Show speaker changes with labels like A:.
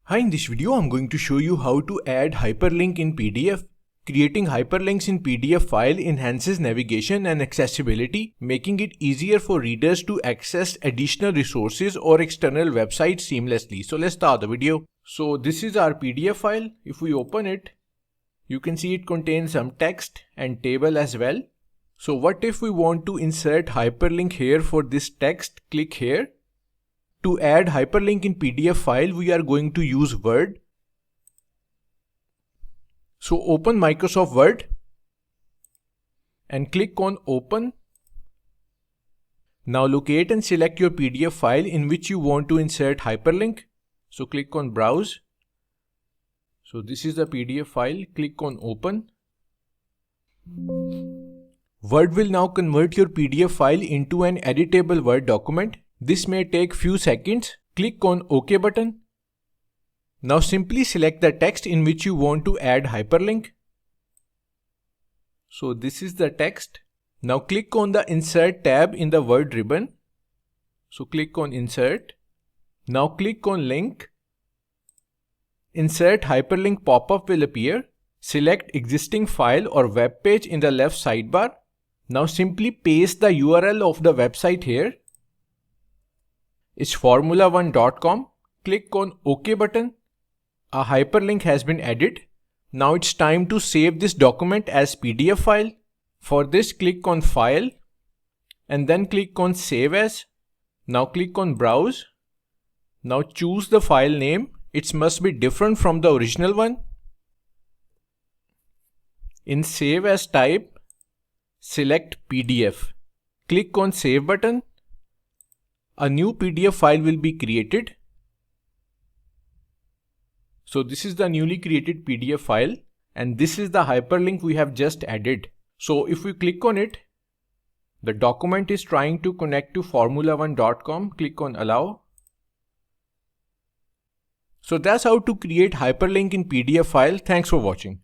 A: Hi, in this video I'm going to show you how to add hyperlink in PDF. Creating hyperlinks in PDF file enhances navigation and accessibility, making it easier for readers to access additional resources or external websites seamlessly. So let's start the video. So this is our PDF file. If we open it, you can see it contains some text and table as well. So what if we want to insert hyperlink here for this text? Click here. To add hyperlink in PDF file, we are going to use Word. So open Microsoft Word and click on Open. Now locate and select your PDF file in which you want to insert hyperlink. So click on Browse. So this is the PDF file. Click on Open. Word will now convert your PDF file into an editable Word document. This may take few seconds. Click on OK button. Now simply select the text in which you want to add hyperlink. So this is the text. Now click on the Insert tab in the Word ribbon. So click on Insert. Now click on Link. Insert hyperlink pop-up will appear. Select existing file or web page in the left sidebar. Now simply paste the URL of the website here. It's formula1.com. Click on OK button. A hyperlink has been added. Now it's time to save this document as PDF file. For this, click on File and then click on Save As. Now click on Browse. Now choose the file name. It must be different from the original one. In Save As type, select PDF. Click on Save button. A new PDF file will be created. So this is the newly created PDF file and this is the hyperlink we have just added. So if we click on it, the document is trying to connect to formula1.com. Click on Allow. So that's how to create hyperlink in PDF file. Thanks for watching.